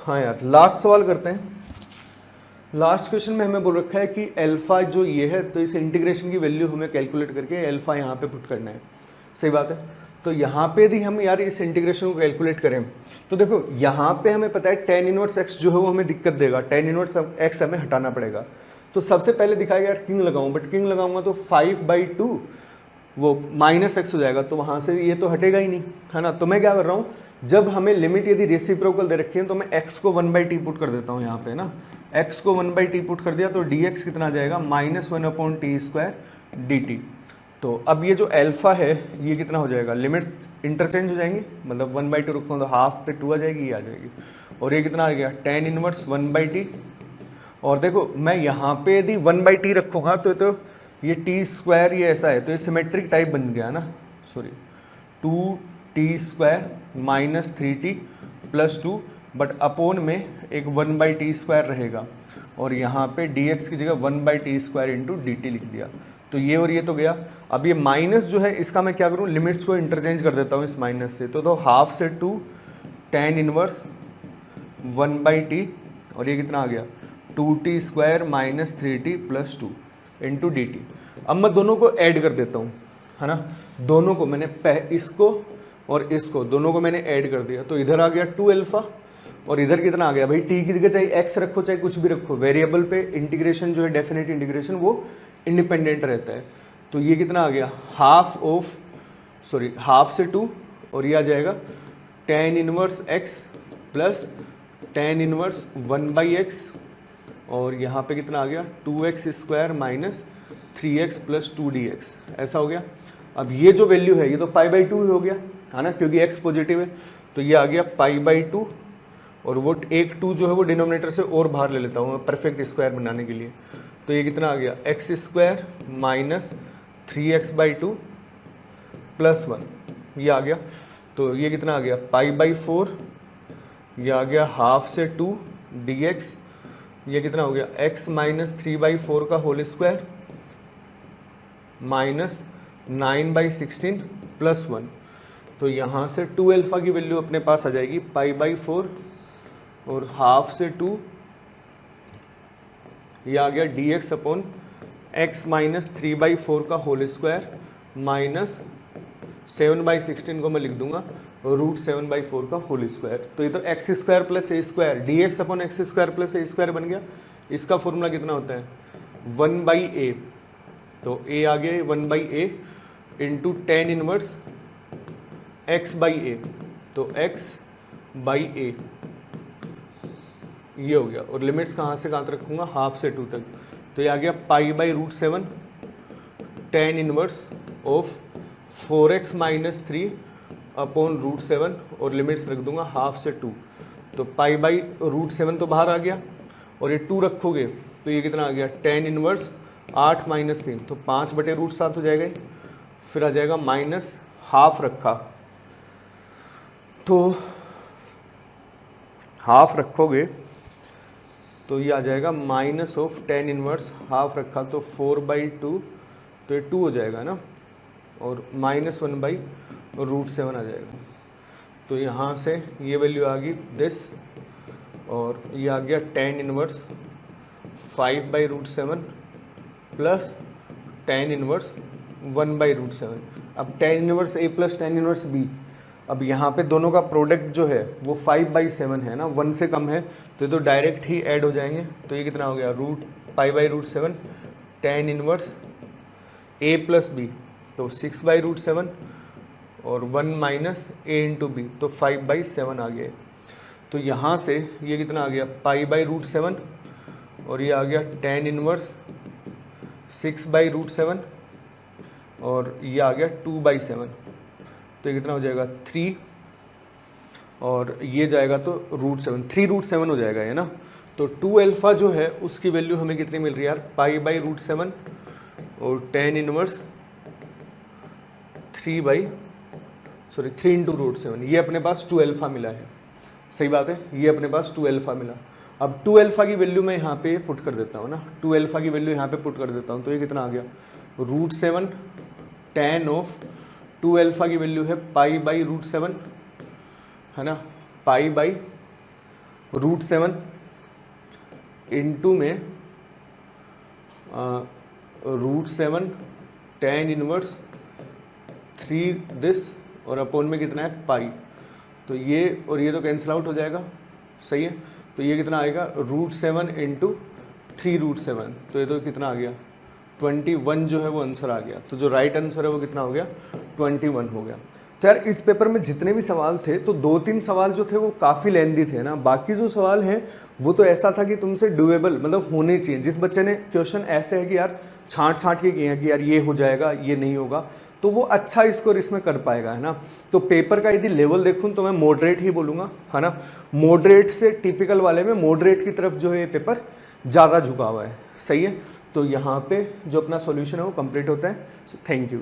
हाँ यार, लास्ट सवाल करते हैं। लास्ट क्वेश्चन में हमें बोल रखा है कि अल्फा जो ये है, तो इस इंटीग्रेशन की वैल्यू हमें कैलकुलेट करके अल्फा यहाँ पे पुट करना है। सही बात है। तो यहाँ पे यदि हम यार इस इंटीग्रेशन को कैलकुलेट करें तो देखो यहाँ पे हमें पता है tan इनवर्स x जो है वो हमें दिक्कत देगा, tan इनवर्स x हमें हटाना पड़ेगा। तो सबसे पहले दिखाएगा यार किंग लगाऊं, बट किंग लगाऊंगा तो 5/2 वो -x हो जाएगा, तो वहाँ से ये तो हटेगा ही नहीं, है ना। तो मैं क्या कर रहा हूँ, जब हमें लिमिट यदि रेसिप्रोकल दे रखी है तो मैं x को 1/t पुट कर देता हूँ यहाँ पे ना। x को 1/t पुट कर दिया तो dx कितना आ जाएगा, -1/t² dt। तो अब ये जो अल्फा है ये कितना हो जाएगा, लिमिट्स इंटरचेंज हो जाएंगी, मतलब 1/2 रखूँ तो हाफ पे 2 आ जाएगी, ये आ जाएगी। और ये कितना आ गया, tan इनवर्स 1/t। और देखो मैं यहाँ पे यदि 1/t रखूँगा तो ये t² ये ऐसा है, तो ये सिमेट्रिक टाइप बन गया ना, sorry 2t² -3t + 2, but upon में एक 1/t² रहेगा, और यहाँ पे dx की जगह 1/t² dt लिख दिया। तो ये और ये तो गया। अब ये माइनस जो है इसका मैं क्या करूँ, लिमिट्स को इंटरचेंज कर देता हूँ इस माइनस से। तो हाफ से 2 tan इनवर्स 1/t, और ये कितना आ गया 2t² -3t + 2 × dt। अब मैं दोनों को ऐड कर देता हूँ, है ना। दोनों को मैंने इसको और इसको दोनों को मैंने ऐड कर दिया, तो इधर आ गया 2 अल्फा, और इधर कितना आ गया भाई, t की जगह चाहे x रखो चाहे कुछ भी रखो, वेरिएबल पे इंटीग्रेशन जो है डेफिनेट इंटीग्रेशन वो इंडिपेंडेंट रहता है। तो ये कितना आ गया, हाफ से 2, और ये आ जाएगा tan inverse x plus tan inverse 1/x, और यहाँ पे कितना आ गया 2x² -3x + 2dx, ऐसा हो गया। अब ये जो वैल्यू है ये तो π/2 हो गया, है ना, क्योंकि x पॉजिटिव है। तो ये आ गया π/2, और वो एक 2 जो है वो डिनोमिनेटर से और बाहर ले लेता हूँ मैं परफेक्ट स्क्वायर बनाने के लिए। तो ये कितना आ गया, x² -3x/2 + 1, ये आ गया। तो ये कितना आ गया π/4, ये आ गया हाफ से 2 dx, ये कितना हो गया x -3/4 का होल स्क्वायर -9/16 + 1। तो यहाँ से 2 अल्फा की वैल्यू अपने पास आ जाएगी π/4 और हाफ से 2, ये आ गया dx अपॉन x -3/4 का होल स्क्वायर -7/16 को मैं लिख दूंगा √7/4 का होल स्क्वायर। तो ये तो x² + a² dx upon x² + a² बन गया। इसका फॉर्मूला कितना होता है 1/a, तो a आ गया 1/a × tan इनवर्स x/a, तो x/a ये हो गया। और लिमिट्स कहाँ से कहाँ तक रखूँगा, हाफ से 2 तक। तो ये आ गया π/√7 tan inverse of 4x - 3 upon √7, और लिमिट्स रख दूंगा हाफ से 2। तो π/√7 तो बाहर आ गया, और ये 2 रखोगे तो ये कितना आ गया tan इनवर्स 8 - 3, तो 5/√7 हो जाएगा। फिर आ जाएगा माइनस हाफ रखा, तो हाफ रखोगे तो ये आ जाएगा minus of tan inverse half रखा, तो 4/2, तो ये 2 हो जाएगा ना, और -1/√7 आ जाएगा। तो यहाँ से ये वैल्यू आ गई दिस, और ये आ गया tan inverse 5/√7 plus tan inverse 1/√7। अब tan inverse a plus tan inverse b, अब यहाँ पे दोनों का प्रोडक्ट जो है वो 5/7 है ना, 1 से कम है, तो ये तो डायरेक्ट ही ऐड हो जाएंगे। तो ये कितना हो गया π/√7 tan inverse a plus b, तो 6/√7 और 1 माइनस a × b, तो 5/7 आ गया। तो यहाँ से ये कितना आ गया π/√7, और ये आ गया tan इनवर्स 6/√7, और ये आ गया 2/7, तो ये कितना हो जाएगा 3, और ये जाएगा तो √7, 3√7 हो जाएगा ये ना। तो 2 अल्फा जो है उसकी वैल्यू हमें कितनी मिल रही है यार, π/√7 और tan इनवर्स 3 × √7, ये अपने पास 2 अल्फा मिला है। सही बात है, ये अपने पास 2 अल्फा मिला। अब 2 अल्फा की वैल्यू मैं यहाँ पे पुट कर देता हूँ ना, 2 अल्फा की वैल्यू यहाँ पे पुट कर देता हूँ, तो ये कितना आ गया √7 tan ऑफ 2 अल्फा की वैल्यू है π/√7, है ना, π/√7 √7 इंटू में √7 tan इनवर्स 3 दिस और अपोन में कितना है पाई। तो ये और ये तो कैंसिल आउट हो जाएगा, सही है। तो ये कितना आएगा √7 इंटू 3√7, तो ये तो कितना आ गया 21 जो है वो आंसर आ गया। तो जो राइट आंसर है वो कितना हो गया 21 हो गया। तो यार इस पेपर में जितने भी सवाल थे तो 2-3 सवाल जो थे वो काफ़ी लेंदी थे ना, बाकी जो सवाल हैं वो तो ऐसा था कि तुमसे डुएबल मतलब होने चाहिए। जिस बच्चे ने क्वेश्चन ऐसे है कि यार छांट के किए हैं कि यार ये हो जाएगा ये नहीं होगा, तो वो अच्छा स्कोर इसमें कर पाएगा, है ना। तो पेपर का यदि लेवल देखूं तो मैं मॉडरेट ही बोलूँगा, है ना। मॉडरेट से टिपिकल वाले में मॉडरेट की तरफ जो है ये पेपर ज़्यादा झुका हुआ है, सही है। तो यहाँ पे जो अपना सॉल्यूशन है वो कंप्लीट होता है। So thank you.